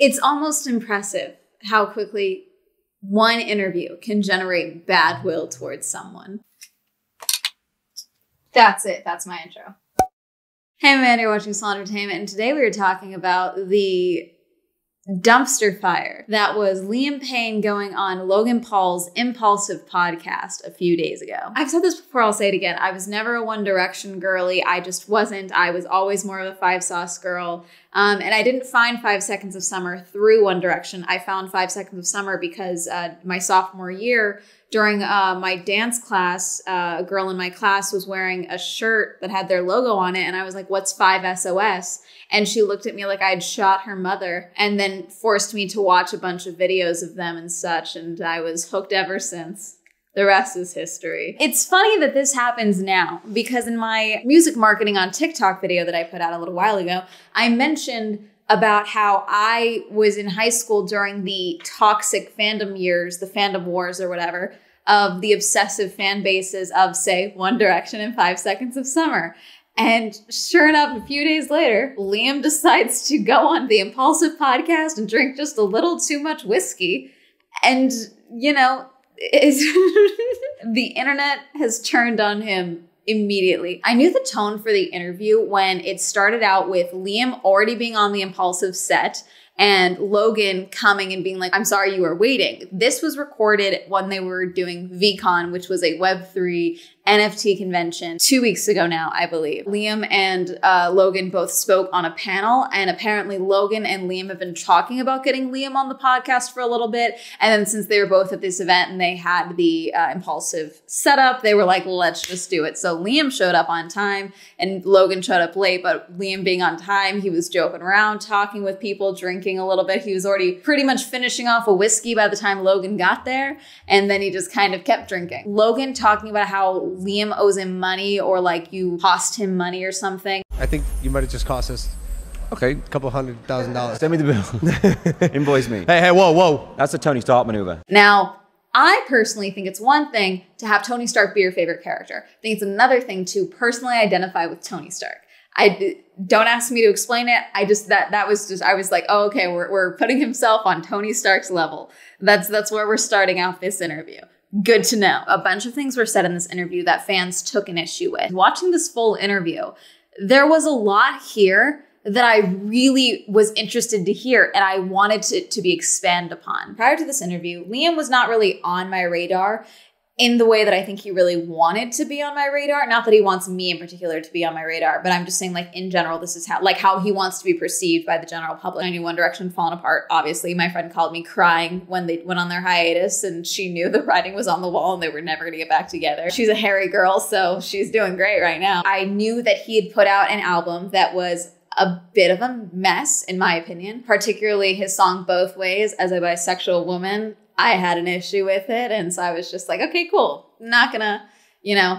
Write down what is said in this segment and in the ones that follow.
It's almost impressive how quickly one interview can generate bad will towards someone. That's it. That's my intro. Hey, Amanda, you're watching Swell Entertainment, and today we are talking about the dumpster fire that was Liam Payne going on Logan Paul's Impaulsive podcast a few days ago. I've said this before, I'll say it again. I was never a One Direction girly. I just wasn't. I was always more of a Five Sauce girl. And I didn't find 5 Seconds of Summer through One Direction. I found 5 Seconds of Summer because my sophomore year, during my dance class, a girl in my class was wearing a shirt that had their logo on it. And I was like, what's 5SOS? And she looked at me like I'd shot her mother and then forced me to watch a bunch of videos of them and such. And I was hooked ever since. The rest is history. It's funny that this happens now because in my music marketing on TikTok video that I put out a little while ago, I mentioned about how I was in high school during the toxic fandom years, the fandom wars or whatever, of the obsessive fan bases of, say, One Direction and 5 Seconds of Summer. And sure enough, a few days later, Liam decides to go on the Impaulsive podcast and drink just a little too much whiskey. And, you know, the internet has turned on him immediately. I knew the tone for the interview when it started out with Liam already being on the Impaulsive set and Logan coming and being like, I'm sorry you were waiting. This was recorded when they were doing VCon, which was a Web3 NFT convention 2 weeks ago now, I believe. Liam and Logan both spoke on a panel, and apparently Logan and Liam have been talking about getting Liam on the podcast for a little bit. And then since they were both at this event and they had the Impaulsive setup, they were like, let's just do it. So Liam showed up on time and Logan showed up late, but Liam being on time, he was joking around, talking with people, drinking a little bit. He was already pretty much finishing off a whiskey by the time Logan got there. And then he just kind of kept drinking. Logan talking about how Liam owes him money or like you cost him money or something. I think you might have just cost us a couple $100,000. Send me the bill. Invoice me. Hey, whoa. That's a Tony Stark maneuver. Now, I personally think it's one thing to have Tony Stark be your favorite character. I think it's another thing to personally identify with Tony Stark. Don't ask me to explain it. I was like, oh, okay, we're putting himself on Tony Stark's level. That's where we're starting out this interview. Good to know. A bunch of things were said in this interview that fans took an issue with. Watching this full interview, there was a lot here that I really was interested to hear and I wanted to be expanded upon. Prior to this interview, Liam was not really on my radar in the way that I think he really wanted to be on my radar. Not that he wants me in particular to be on my radar, but I'm just saying like in general, this is how he wants to be perceived by the general public. I knew One Direction fallen apart. Obviously, my friend called me crying when they went on their hiatus and she knew the writing was on the wall and they were never gonna get back together. She's a hairy girl, so she's doing great right now. I knew that he had put out an album that was a bit of a mess, in my opinion, particularly his song Both Ways. As a bisexual woman, I had an issue with it. And so I was just like, okay, cool. I'm not gonna,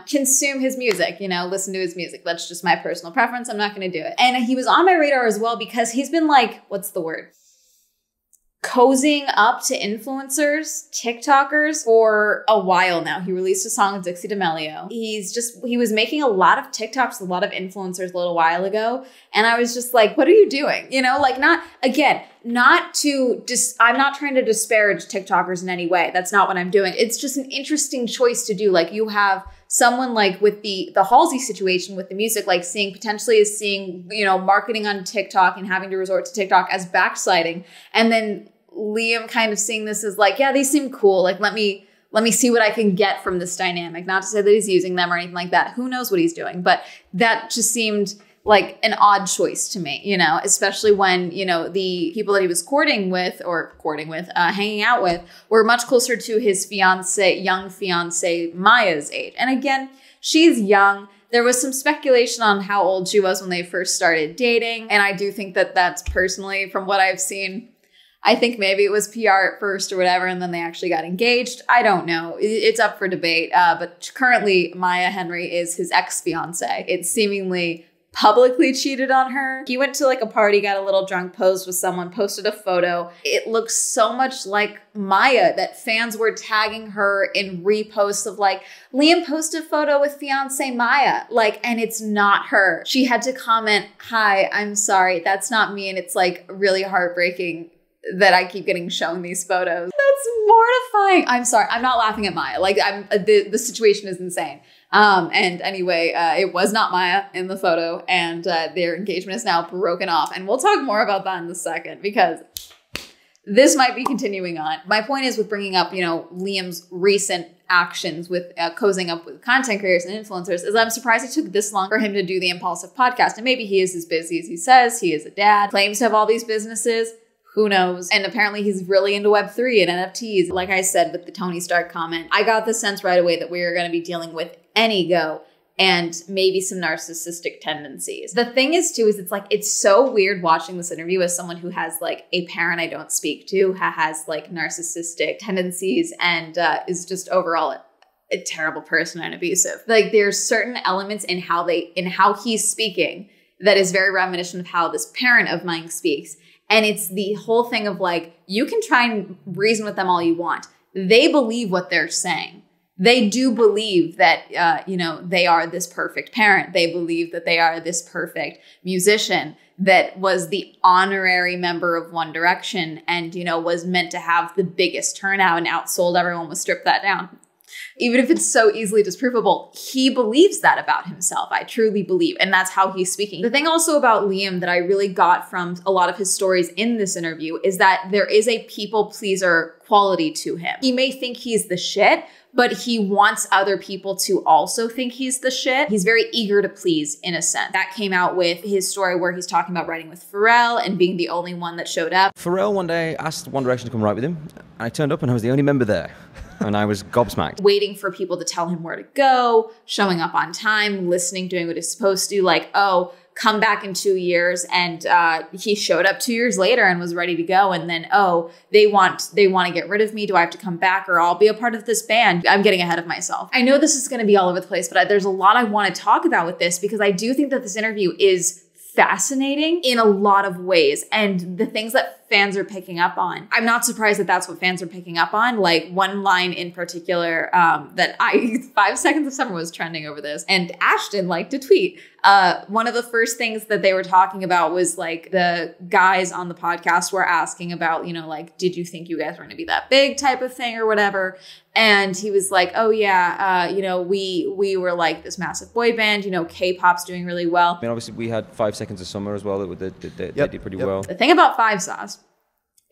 consume his music, listen to his music. That's just my personal preference. I'm not gonna do it. And he was on my radar as well because he's been like, what's the word? Cozying up to influencers, TikTokers for a while now. He released a song with Dixie D'Amelio. He was making a lot of TikToks, a lot of influencers a little while ago. And I was just like, what are you doing? I'm not trying to disparage TikTokers in any way. That's not what I'm doing. It's just an interesting choice to do. Like you have someone like with the Halsey situation with the music, like potentially seeing, marketing on TikTok and having to resort to TikTok as backsliding. And then Liam kind of seeing this as like, yeah, they seem cool. Like, let me see what I can get from this dynamic. Not to say that he's using them or anything like that. Who knows what he's doing? But that just seemed like an odd choice to me, especially when, the people that he was hanging out with were much closer to his young fiance Maya's age. And again, she's young. There was some speculation on how old she was when they first started dating. And I do think that that's personally, from what I've seen, I think maybe it was PR at first or whatever, and then they actually got engaged. I don't know. It's up for debate. But currently, Maya Henry is his ex-fiance. It's seemingly publicly cheated on her. He went to like a party, got a little drunk, posed with someone, posted a photo. It looks so much like Maya that fans were tagging her in reposts of like, Liam posted a photo with fiance Maya, and it's not her. She had to comment, hi, I'm sorry, that's not me. And it's like really heartbreaking that I keep getting shown these photos. That's mortifying. I'm sorry. I'm not laughing at Maya. Like the situation is insane. And anyway, it was not Maya in the photo, and their engagement is now broken off. And we'll talk more about that in a second because this might be continuing on. My point is with bringing up, Liam's recent actions with cozying up with content creators and influencers is I'm surprised it took this long for him to do the Impaulsive podcast. And maybe he is as busy as he says. He is a dad, claims to have all these businesses. Who knows? And apparently he's really into Web3 and NFTs. Like I said with the Tony Stark comment, I got the sense right away that we were going to be dealing with an ego and maybe some narcissistic tendencies. The thing is too, is it's so weird watching this interview as someone who has like a parent I don't speak to, has like narcissistic tendencies and is just overall a terrible person and abusive. Like there's certain elements in how he's speaking that is very reminiscent of how this parent of mine speaks. And it's the whole thing of like, you can try and reason with them all you want. They believe what they're saying. They do believe that, they are this perfect parent. They believe that they are this perfect musician that was the honorary member of One Direction and, was meant to have the biggest turnout and outsold everyone, was stripped that down. Even if it's so easily disprovable, he believes that about himself. I truly believe. And that's how he's speaking. The thing also about Liam that I really got from a lot of his stories in this interview is that there is a people pleaser quality to him. He may think he's the shit, but he wants other people to also think he's the shit. He's very eager to please in a sense. That came out with his story where he's talking about writing with Pharrell and being the only one that showed up. Pharrell one day asked One Direction to come write with him. I turned up and I was the only member there. And I was gobsmacked. Waiting for people to tell him where to go, showing up on time, listening, doing what he's supposed to, like, oh, come back in 2 years. And he showed up 2 years later and was ready to go. And then, oh, they want to get rid of me. Do I have to come back or I'll be a part of this band? I'm getting ahead of myself. I know this is going to be all over the place, but there's a lot I want to talk about with this because I do think that this interview is fascinating in a lot of ways. And the things that fans are picking up on, I'm not surprised that that's what fans are picking up on. Like one line in particular that 5 Seconds of Summer was trending over this and Ashton liked to tweet. One of the first things that they were talking about was like the guys on the podcast were asking about, like, did you think you guys were going to be that big type of thing or whatever? And he was like, oh yeah, we were like this massive boy band, K-pop's doing really well. I mean, obviously we had 5 Seconds of Summer as well. They did pretty well. The thing about Five Sauce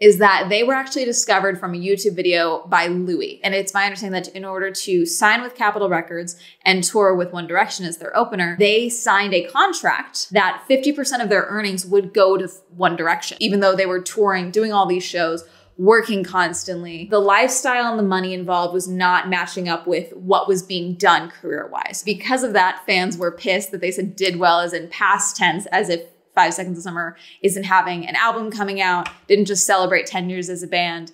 is that they were actually discovered from a YouTube video by Louis. And it's my understanding that in order to sign with Capitol Records and tour with One Direction as their opener, they signed a contract that 50% of their earnings would go to One Direction, even though they were touring, doing all these shows, working constantly. The lifestyle and the money involved was not matching up with what was being done career-wise. Because of that, fans were pissed that they said did well as in past tense, as if 5 Seconds of Summer isn't having an album coming out, didn't just celebrate 10 years as a band,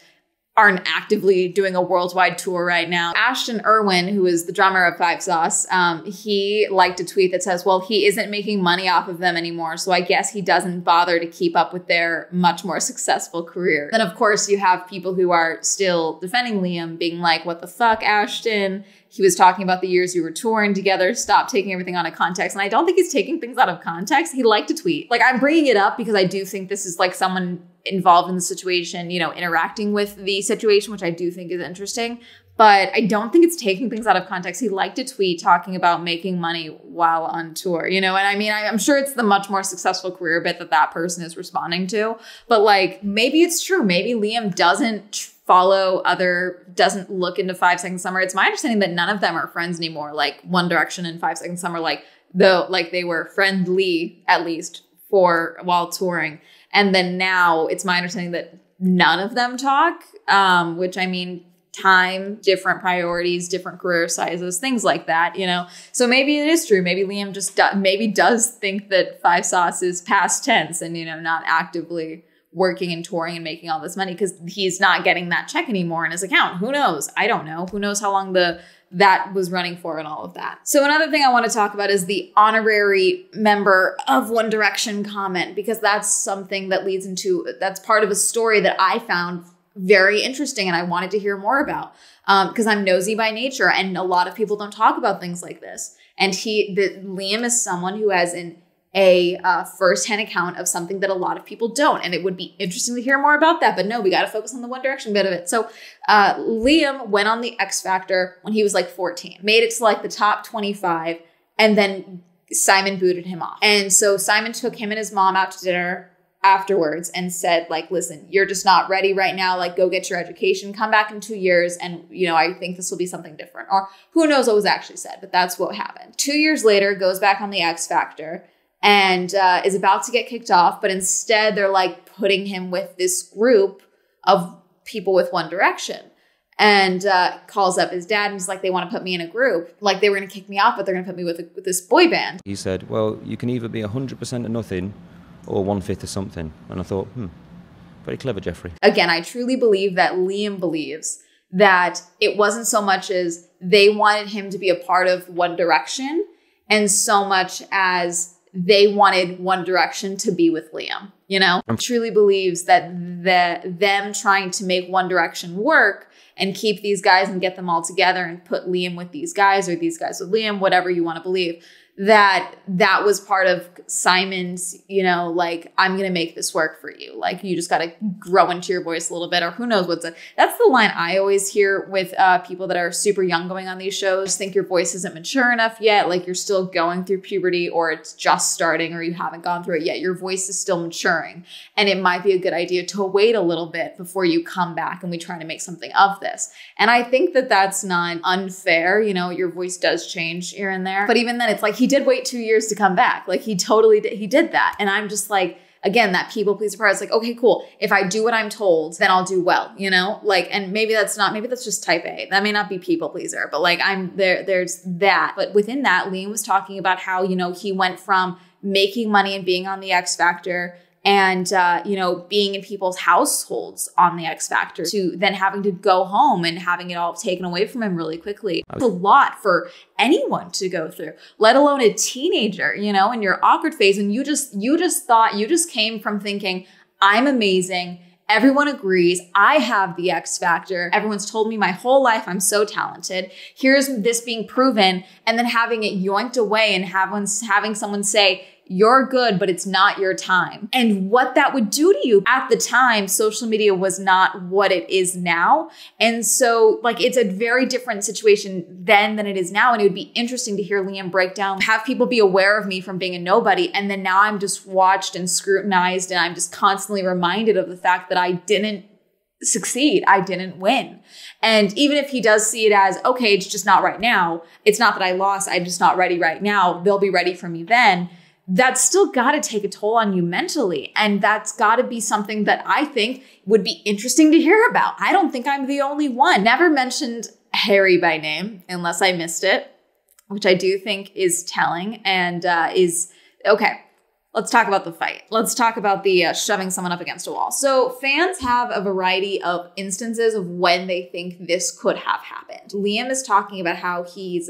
aren't actively doing a worldwide tour right now. Ashton Irwin, who is the drummer of Five Sauce, he liked a tweet that says, well, he isn't making money off of them anymore, so I guess he doesn't bother to keep up with their much more successful career. Then, of course, you have people who are still defending Liam, being like, what the fuck, Ashton? He was talking about the years you were touring together. Stop taking everything out of context. And I don't think he's taking things out of context. He liked to tweet. Like, I'm bringing it up because I do think this is like someone involved in the situation, interacting with the situation, which I do think is interesting. But I don't think it's taking things out of context. He liked to tweet talking about making money while on tour, and I mean, I'm sure it's the much more successful career bit that person is responding to. But like, maybe it's true. Maybe Liam doesn't doesn't look into 5 Seconds of Summer. It's my understanding that none of them are friends anymore. Like One Direction and 5 Seconds of Summer, they were friendly, at least while touring. And then now it's my understanding that none of them talk, which I mean, time, different priorities, different career sizes, things like that, So maybe it is true. Maybe Liam just does think that Five Sauce is past tense and, not actively working and touring and making all this money because he's not getting that check anymore in his account. Who knows? I don't know. Who knows how long that was running for and all of that. So another thing I want to talk about is the honorary member of One Direction comment, because that's something that that's part of a story that I found very interesting and I wanted to hear more about because I'm nosy by nature and a lot of people don't talk about things like this. And Liam is someone who has an a first-hand account of something that a lot of people don't. And it would be interesting to hear more about that. But no, we got to focus on the One Direction bit of it. So Liam went on the X Factor when he was like 14, made it to like the top 25, and then Simon booted him off. And so Simon took him and his mom out to dinner afterwards and said, like, listen, you're just not ready right now. Like, go get your education, come back in 2 years. And, you know, I think this will be something different. Or who knows what was actually said, but that's what happened. 2 years later, goes back on the X Factor and is about to get kicked off. But instead, they're like putting him with this group of people with One Direction. And calls up his dad and is like, they want to put me in a group. Like, they were going to kick me off, but they're going to put me with this boy band. He said, well, you can either be 100% of nothing or 1/5 of something. And I thought, very clever, Jeffrey. Again, I truly believe that Liam believes that it wasn't so much as they wanted him to be a part of One Direction, and so much as they wanted One Direction to be with Liam, you know? Truly believes that them trying to make One Direction work and keep these guys and get them all together and put Liam with these guys or these guys with Liam, whatever you want to believe, that was part of Simon's, you know, like, I'm going to make this work for you. Like, you just got to grow into your voice a little bit, or who knows what's it. That's the line I always hear with people that are super young going on these shows. Think your voice isn't mature enough yet. Like, you're still going through puberty, or it's just starting, or you haven't gone through it yet. Your voice is still maturing. And it might be a good idea to wait a little bit before you come back and we try to make something of this. And I think that that's not unfair. You know, your voice does change here and there. But even then, it's like, he did wait 2 years to come back. Like, he totally did. He did that. And I'm just like, again, that people pleaser part. It's like, okay, cool. If I do what I'm told, then I'll do well, you know? Like, and maybe that's just type A. That may not be people pleaser, but like, there's that. But within that, Liam was talking about how, you know, he went from making money and being on the X Factor and, you know, being in people's households on the X Factor to then having to go home and having it all taken away from him really quickly. It's a lot for anyone to go through, let alone a teenager, you know, in your awkward phase. And you just came from thinking, I'm amazing. Everyone agrees. I have the X Factor. Everyone's told me my whole life I'm so talented. Here's this being proven, and then having it yoinked away and having someone say, you're good, but it's not your time. And what that would do to you. At the time, social media was not what it is now. And so, like, it's a very different situation then than it is now. And it would be interesting to hear Liam break down, have people be aware of me from being a nobody. And then now I'm just watched and scrutinized, and I'm just constantly reminded of the fact that I didn't succeed. I didn't win. And even if he does see it as, okay, it's just not right now. It's not that I lost. I'm just not ready right now. They'll be ready for me then. That's still got to take a toll on you mentally. And that's got to be something that I think would be interesting to hear about. I don't think I'm the only one. Never mentioned Harry by name, unless I missed it, which I do think is telling and is, okay, let's talk about the fight. Let's talk about the shoving someone up against a wall. So fans have a variety of instances of when they think this could have happened. Liam is talking about how he's,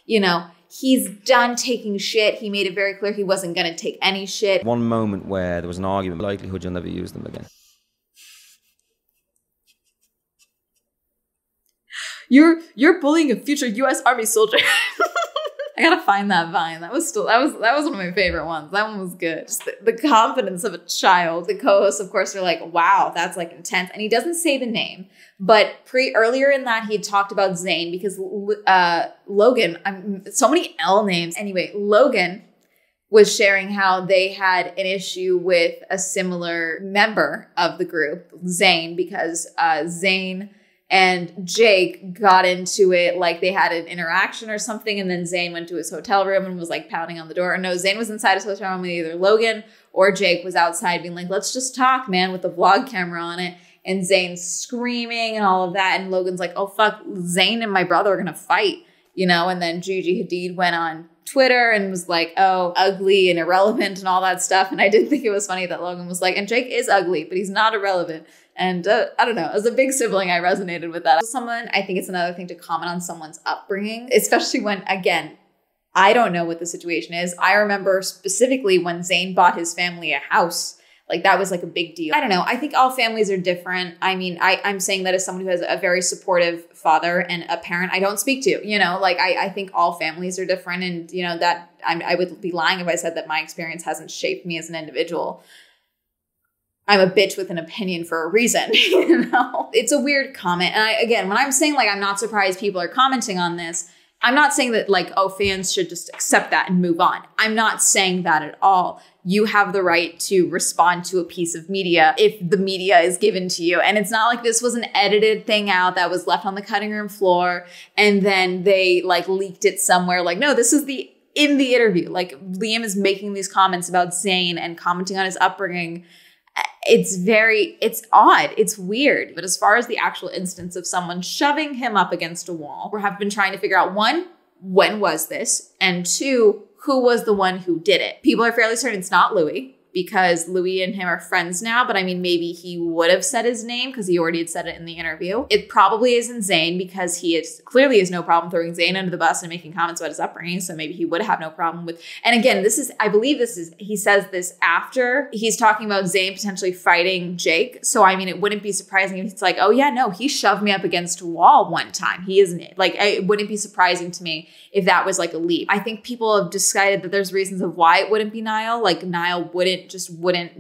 you know, he's done taking shit. He made it very clear he wasn't going to take any shit. One moment where there was an argument, likelihood you'll never use them again. You're bullying a future U.S. Army soldier. I gotta find that Vine. That was one of my favorite ones. That one was good. Just the confidence of a child. The co-hosts, of course, are like, wow, that's like intense. And he doesn't say the name, but earlier in that, he had talked about Zayn because Logan, so many L names. Anyway, Logan was sharing how they had an issue with a similar member of the group, Zayn, because Zayn and Jake got into it, like they had an interaction or something, and then Zayn went to his hotel room and was like pounding on the door. No, Zayn was inside his hotel room, and either Logan or Jake was outside being like, let's just talk, man, with the vlog camera on it. And Zayn's screaming and all of that. And Logan's like, oh, fuck, Zayn and my brother are going to fight, you know? And then Gigi Hadid went on Twitter and was like, oh, ugly and irrelevant and all that stuff. And I did think it was funny that Logan was like, and Jake is ugly, but he's not irrelevant. And I don't know, as a big sibling, I resonated with that. I think it's another thing to comment on someone's upbringing, especially when, again, I don't know what the situation is. I remember specifically when Zayn bought his family a house. Like that was like a big deal. I don't know. I think all families are different. I mean, I'm saying that as someone who has a very supportive father and a parent I don't speak to, you know, like I think all families are different. And, you know, that I would be lying if I said that my experience hasn't shaped me as an individual. I'm a bitch with an opinion for a reason, you know? It's a weird comment. And again, when I'm saying like, I'm not surprised people are commenting on this, I'm not saying that like, oh, fans should just accept that and move on. I'm not saying that at all. You have the right to respond to a piece of media if the media is given to you. And it's not like this was an edited thing out that was left on the cutting room floor and then they like leaked it somewhere. Like, no, this is in the interview. Like Liam is making these comments about Zayn and commenting on his upbringing. It's odd. It's weird. But as far as the actual instance of someone shoving him up against a wall, we have been trying to figure out, one, when was this? And two, who was the one who did it? People are fairly certain it's not Louis, because Louis and him are friends now, but I mean, maybe he would have said his name because he already had said it in the interview. It probably isn't Zayn because he clearly has no problem throwing Zayn under the bus and making comments about his upbringing. So maybe he would have no problem with, and again, I believe he says this after he's talking about Zayn potentially fighting Jake. So I mean, it wouldn't be surprising if it's like, oh yeah, no, he shoved me up against a wall one time. He isn't like, it wouldn't be surprising to me if that was like a leap. I think people have decided that there's reasons of why it wouldn't be Niall. Like Niall wouldn't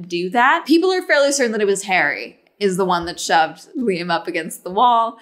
do that. People are fairly certain that it was Harry is the one that shoved Liam up against the wall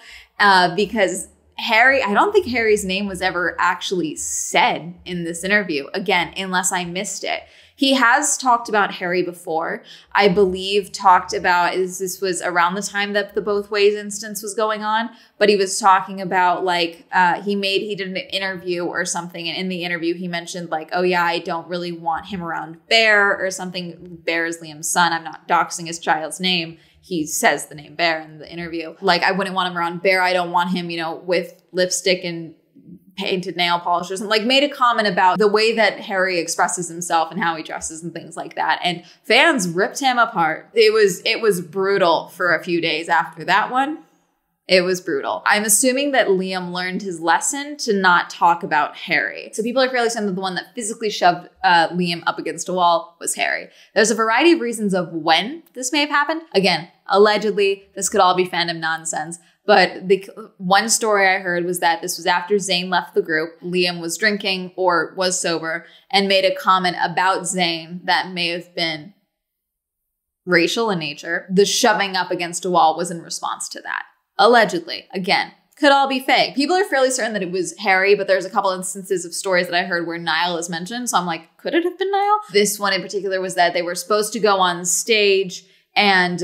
because Harry, I don't think Harry's name was ever actually said in this interview. Again, unless I missed it. He has talked about Harry before. I believe talked about, this was around the time that the both ways instance was going on, but he was talking about like, he did an interview or something. And in the interview, he mentioned like, oh yeah, I don't really want him around Bear or something. Bear is Liam's son. I'm not doxing his child's name. He says the name Bear in the interview. Like, I wouldn't want him around Bear. I don't want him, you know, with lipstick and painted nail polish or something, like made a comment about the way that Harry expresses himself and how he dresses and things like that. And fans ripped him apart. It was brutal for a few days after that one. It was brutal. I'm assuming that Liam learned his lesson to not talk about Harry. So people are fairly certain that the one that physically shoved Liam up against a wall was Harry. There's a variety of reasons of when this may have happened. Again, allegedly, this could all be fandom nonsense. But the one story I heard was that this was after Zayn left the group. Liam was drinking or was sober and made a comment about Zayn that may have been racial in nature. The shoving up against a wall was in response to that. Allegedly. Again, could all be fake. People are fairly certain that it was Harry, but there's a couple instances of stories that I heard where Niall is mentioned. So I'm like, could it have been Niall? This one in particular was that they were supposed to go on stage and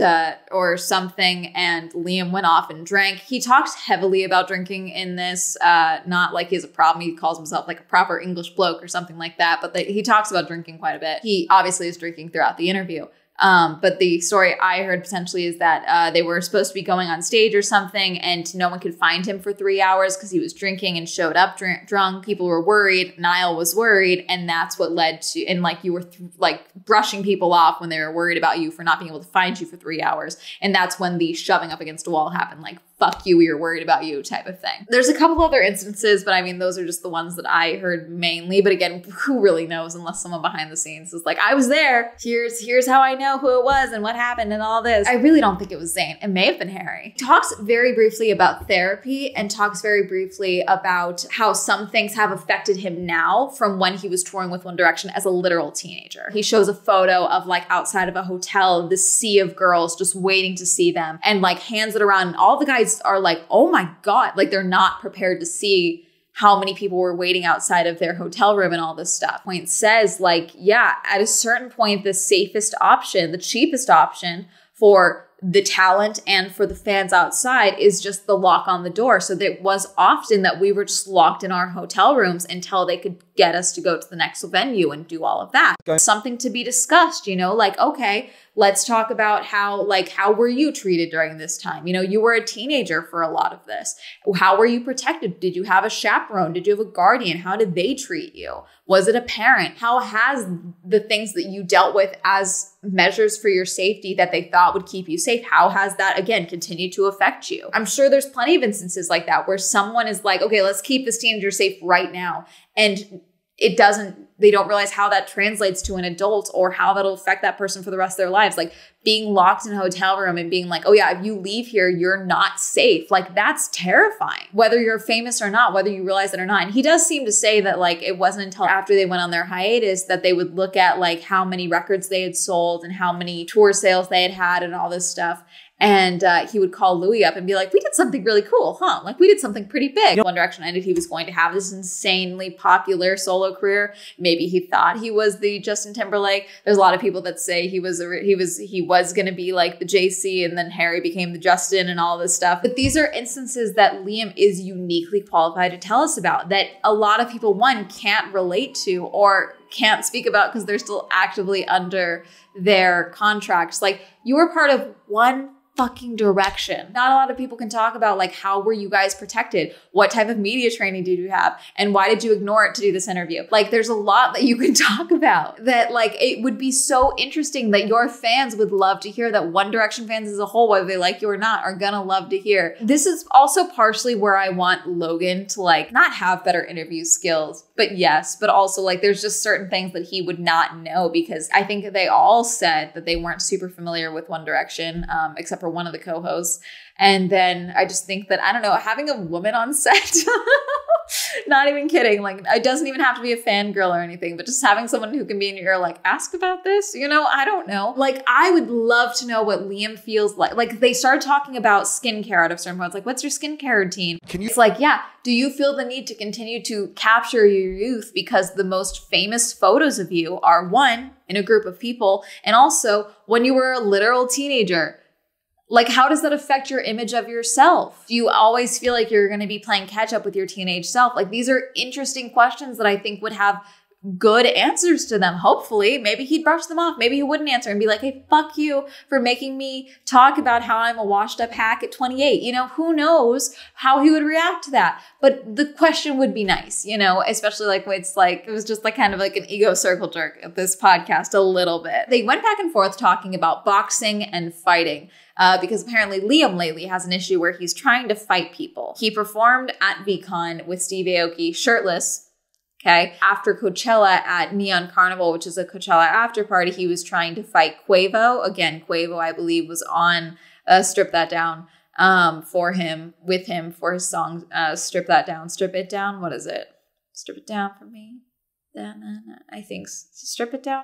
or something, and Liam went off and drank. He talks heavily about drinking in this, not like he has a problem. He calls himself like a proper English bloke or something like that, but he talks about drinking quite a bit. He obviously is drinking throughout the interview. But the story I heard potentially is that they were supposed to be going on stage or something, and no one could find him for 3 hours because he was drinking and showed up drunk. People were worried. Niall was worried, and that's what led to, and like you were like brushing people off when they were worried about you for not being able to find you for 3 hours. And that's when the shoving up against a wall happened. Like, fuck you, we were worried about you type of thing. There's a couple other instances, but I mean, those are just the ones that I heard mainly. But again, who really knows unless someone behind the scenes is like, I was there. Here's how I know who it was and what happened and all this. I really don't think it was Zayn. It may have been Harry. Talks very briefly about therapy and talks very briefly about how some things have affected him now from when he was touring with One Direction as a literal teenager. He shows a photo of like outside of a hotel, this sea of girls just waiting to see them, and like hands it around, and all the guys are like, oh my God, like they're not prepared to see how many people were waiting outside of their hotel room and all this stuff. Point says like, yeah, at a certain point, the safest option, the cheapest option for the talent and for the fans outside is just the lock on the door. So that it was often that we were just locked in our hotel rooms until they could get us to go to the next venue and do all of that. Something to be discussed, you know, like, okay, let's talk about how were you treated during this time? You know, you were a teenager for a lot of this. How were you protected? Did you have a chaperone? Did you have a guardian? How did they treat you? Was it a parent? How has the things that you dealt with as measures for your safety that they thought would keep you safe, how has that, again, continued to affect you? I'm sure there's plenty of instances like that where someone is like, okay, let's keep this teenager safe right now. And they don't realize how that translates to an adult or how that'll affect that person for the rest of their lives. Like being locked in a hotel room and being like, oh yeah, if you leave here, you're not safe. Like that's terrifying, whether you're famous or not, whether you realize it or not. And he does seem to say that like it wasn't until after they went on their hiatus that they would look at like how many records they had sold and how many tour sales they had and all this stuff. And he would call Louis up and be like, we did something really cool, huh? Like we did something pretty big. One Direction ended, he was going to have this insanely popular solo career. Maybe he thought he was the Justin Timberlake. There's a lot of people that say he was going to be like the JC and then Harry became the Justin and all this stuff. But these are instances that Liam is uniquely qualified to tell us about that a lot of people, one, can't relate to or can't speak about because they're still actively under their contracts. Like you were part of One fucking Direction. Not a lot of people can talk about like how were you guys protected? What type of media training did you have? And why did you ignore it to do this interview? Like there's a lot that you can talk about that like it would be so interesting that your fans would love to hear, that One Direction fans as a whole, whether they like you or not, are gonna love to hear. This is also partially where I want Logan to like not have better interview skills, but yes, but also like there's just certain things that he would not know because I think they all said that they weren't super familiar with One Direction, except for one of the co-hosts. And then I just think that, I don't know, having a woman on set, not even kidding, like it doesn't even have to be a fangirl or anything, but just having someone who can be in your ear, like ask about this, you know, I don't know. Like I would love to know what Liam feels like. Like they started talking about skincare at a certain point. It's like, what's your skincare routine? It's like, yeah, do you feel the need to continue to capture your youth because the most famous photos of you are one, in a group of people, and also when you were a literal teenager? Like, how does that affect your image of yourself? Do you always feel like you're going to be playing catch up with your teenage self? Like, these are interesting questions that I think would have good answers to them. Hopefully, maybe he'd brush them off. Maybe he wouldn't answer and be like, hey, fuck you for making me talk about how I'm a washed up hack at 28. You know, who knows how he would react to that? But the question would be nice, you know, especially like when it's like, it was just like kind of like an ego circle jerk at this podcast a little bit. They went back and forth talking about boxing and fighting. Because apparently Liam lately has an issue where he's trying to fight people. He performed at VCon with Steve Aoki shirtless, okay? After Coachella at Neon Carnival, which is a Coachella after party, he was trying to fight Quavo. Again, Quavo, I believe, was on Strip That Down with him for his song Strip That Down, Strip It Down. What is it? Strip It Down for me. I think Strip It Down.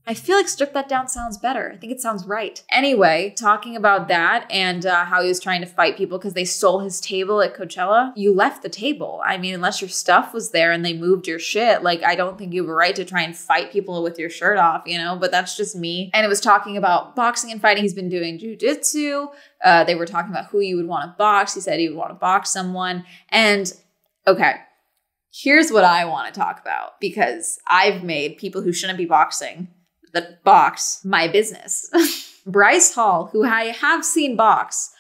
I feel like Strip That Down sounds better. I think it sounds right. Anyway, talking about that and how he was trying to fight people because they stole his table at Coachella. You left the table. I mean, unless your stuff was there and they moved your shit, like I don't think you have a right to try and fight people with your shirt off, you know, but that's just me. And it was talking about boxing and fighting. He's been doing jujitsu. They were talking about who you would want to box. He said he would want to box someone. And okay, here's what I want to talk about because I've made people who shouldn't be boxing that box my business. Bryce Hall, who I have seen box,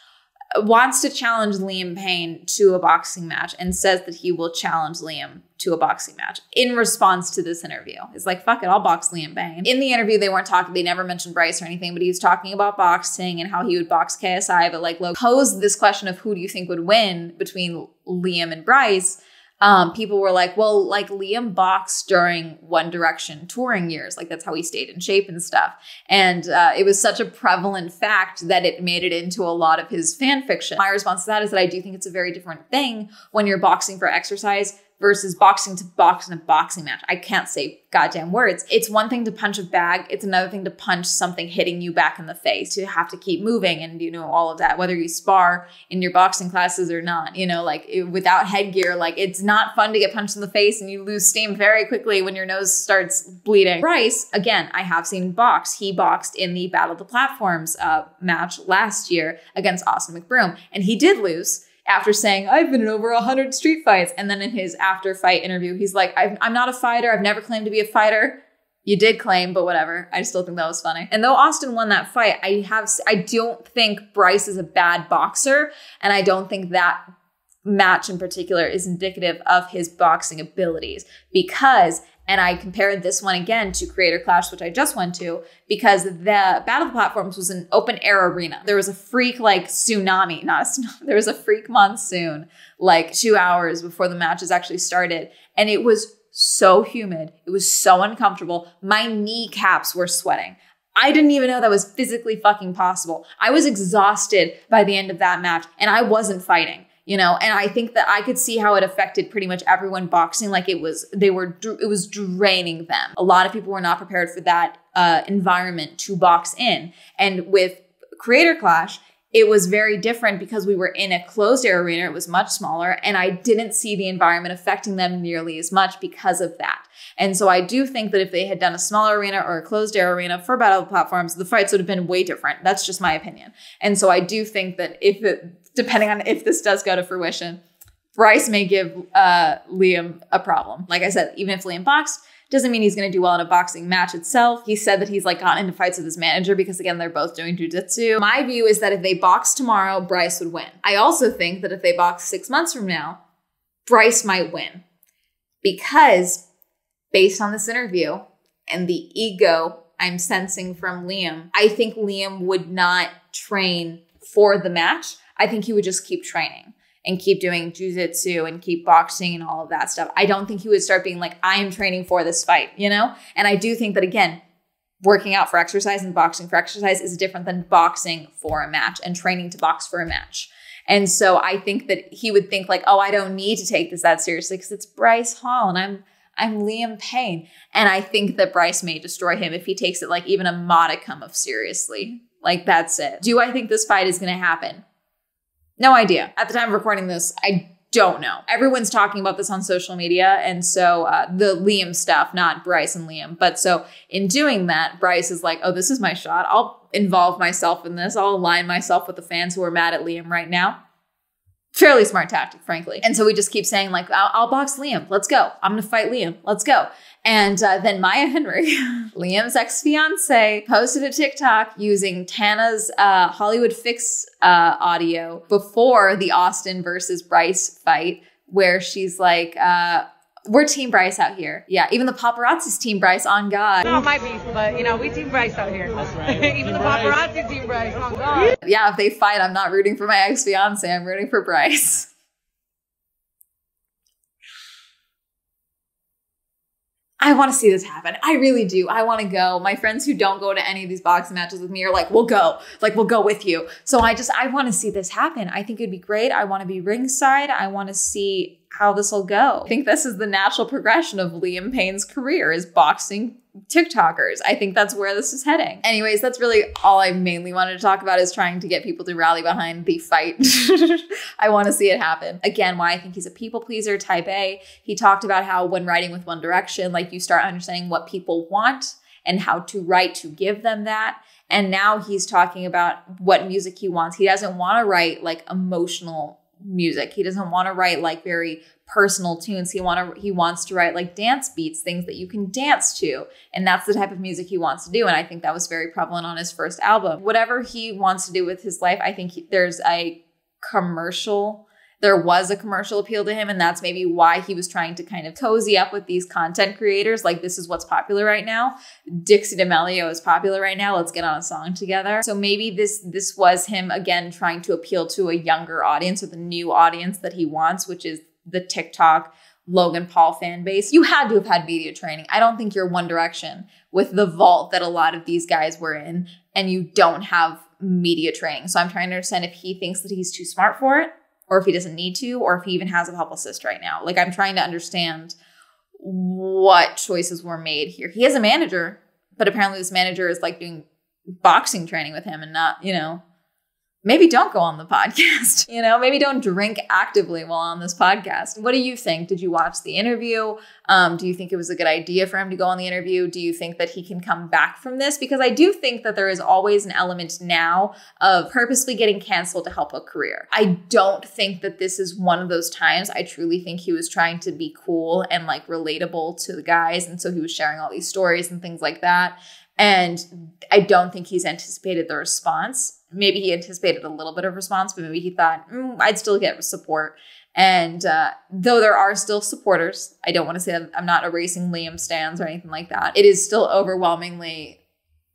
wants to challenge Liam Payne to a boxing match and says that he will challenge Liam to a boxing match in response to this interview. It's like, fuck it, I'll box Liam Payne. In the interview, they never mentioned Bryce or anything, but he was talking about boxing and how he would box KSI, but like Logan posed this question of who do you think would win between Liam and Bryce. People were like, well, like Liam boxed during One Direction touring years. Like that's how he stayed in shape and stuff. And it was such a prevalent fact that it made it into a lot of his fan fiction. My response to that is that I do think it's a very different thing when you're boxing for exercise versus boxing to box in a boxing match. I can't say goddamn words. It's one thing to punch a bag. It's another thing to punch something hitting you back in the face, to have to keep moving and, you know, all of that, whether you spar in your boxing classes or not, you know, like without headgear, like it's not fun to get punched in the face and you lose steam very quickly when your nose starts bleeding. Bryce, again, I have seen box. He boxed in the Battle of the Platforms match last year against Austin McBroom, and he did lose. After saying, I've been in over 100 street fights. And then in his after fight interview, he's like, I'm not a fighter. I've never claimed to be a fighter. You did claim, but whatever. I still think that was funny. And though Austin won that fight, I don't think Bryce is a bad boxer. And I don't think that match in particular is indicative of his boxing abilities because, and I compared this one again to Creator Clash, which I just went to, because the Battle of the Platforms was an open air arena. There was a freak like tsunami, not a tsunami, there was a freak monsoon like 2 hours before the matches actually started. And it was so humid. It was so uncomfortable. My kneecaps were sweating. I didn't even know that was physically fucking possible. I was exhausted by the end of that match and I wasn't fighting, you know? And I think that I could see how it affected pretty much everyone boxing. Like it was draining them. A lot of people were not prepared for that environment to box in. And with Creator Clash, it was very different because we were in a closed air arena. It was much smaller and I didn't see the environment affecting them nearly as much because of that. And so I do think that if they had done a smaller arena or a closed air arena for battle platforms, the fights would have been way different. That's just my opinion. And so I do think that depending on if this does go to fruition, Bryce may give Liam a problem. Like I said, even if Liam boxed, doesn't mean he's going to do well in a boxing match itself. He said that he's like gotten into fights with his manager because again, they're both doing jiu-jitsu. My view is that if they box tomorrow, Bryce would win. I also think that if they box 6 months from now, Bryce might win because based on this interview and the ego I'm sensing from Liam, I think Liam would not train for the match. I think he would just keep training and keep doing jiu-jitsu and keep boxing and all of that stuff. I don't think he would start being like, I am training for this fight, you know? And I do think that, again, working out for exercise and boxing for exercise is different than boxing for a match and training to box for a match. And so I think that he would think like, oh, I don't need to take this that seriously because it's Bryce Hall and I'm Liam Payne. And I think that Bryce may destroy him if he takes it like even a modicum of seriously. Like that's it. Do I think this fight is going to happen? No idea. At the time of recording this, I don't know. Everyone's talking about this on social media. And so the Liam stuff, not Bryce and Liam. But so in doing that, Bryce is like, oh, this is my shot. I'll involve myself in this. I'll align myself with the fans who are mad at Liam right now. Fairly smart tactic, frankly. And so we just keep saying like, I'll box Liam. Let's go. I'm going to fight Liam. Let's go. And then Maya Henry, Liam's ex-fiance, posted a TikTok using Tana's Hollywood Fix audio before the Austin versus Bryce fight, where she's like, we're Team Bryce out here. Yeah, even the paparazzi's Team Bryce, on God. Not my beef, but you know, we Team Bryce out here. That's right. Even the paparazzi Team Bryce, on God. Yeah, if they fight, I'm not rooting for my ex-fiance. I'm rooting for Bryce. I want to see this happen. I really do. I want to go. My friends who don't go to any of these boxing matches with me are like, we'll go. Like, we'll go with you. So I want to see this happen. I think it'd be great. I want to be ringside. I want to see how this will go. I think this is the natural progression of Liam Payne's career, is boxing TikTokers. I think that's where this is heading. Anyways, that's really all I mainly wanted to talk about, is trying to get people to rally behind the fight. I want to see it happen. Again, why I think he's a people pleaser, type A. He talked about how when writing with One Direction, like you start understanding what people want and how to write to give them that. And now he's talking about what music he wants. He doesn't want to write like emotional music. He doesn't want to write like very personal tunes. He wants to write like dance beats, things that you can dance to. And that's the type of music he wants to do. And I think that was very prevalent on his first album. Whatever he wants to do with his life, I think there was a commercial appeal to him. And that's maybe why he was trying to kind of cozy up with these content creators. Like, this is what's popular right now. Dixie D'Amelio is popular right now. Let's get on a song together. So maybe this was him, again, trying to appeal to a younger audience, or the new audience that he wants, which is the TikTok Logan Paul fan base. You had to have had media training. I don't think you're One Direction with the vault that a lot of these guys were in, and you don't have media training. So I'm trying to understand if he thinks that he's too smart for it, or if he doesn't need to, or if he even has a help assist right now. Like, I'm trying to understand what choices were made here. He has a manager, but apparently this manager is like doing boxing training with him and not, you know, maybe don't go on the podcast, you know, maybe don't drink actively while on this podcast. What do you think? Did you watch the interview? Do you think it was a good idea for him to go on the interview? Do you think that he can come back from this? Because I do think that there is always an element now of purposely getting canceled to help a career. I don't think that this is one of those times. I truly think he was trying to be cool and like relatable to the guys. And so he was sharing all these stories and things like that. And I don't think he's anticipated the response. Maybe he anticipated a little bit of response, but maybe he thought, I'd still get support. And though there are still supporters, I don't want to say that I'm not erasing Liam stans or anything like that. It is still overwhelmingly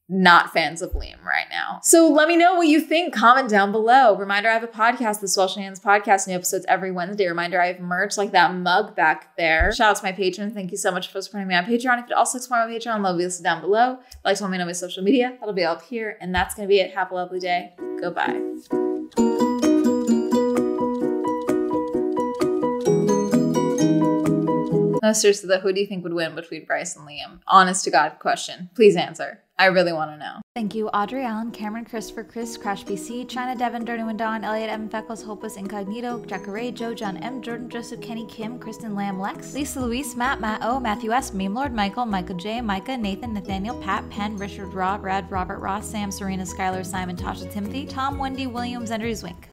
not fans of Liam right now. So let me know what you think. Comment down below. Reminder, I have a podcast, the Swell Shenanigans Podcast, new episodes every Wednesday. Reminder, I have merch like that mug back there. Shout out to my patrons. Thank you so much for supporting me on Patreon. If you'd also explore my Patreon, love you down below. If you'd like to let me know my social media, that'll be up here. And that's going to be it. Have a lovely day. Goodbye. No, seriously, who do you think would win between Bryce and Liam? Honest to God question. Please answer. I really want to know. Thank you, Audrey Allen, Cameron, Christopher, Chris, Crash BC, China, Devin, Dirty One Dawn, Elliot, Evan, Feckles, Hopeless, Incognito, Jack Ray, Joe, John M, Jordan, Joseph, Kenny, Kim, Kristen, Lamb, Lex, Lisa, Luis, Matt, Matt O, Matthew S, Meme Lord, Michael, Michael J, Micah, Nathan, Nathaniel, Pat, Penn, Richard, Rob, Red, Robert, Ross, Sam, Serena, Skylar, Simon, Tasha, Timothy, Tom, Wendy, Williams, Andrews, Wink.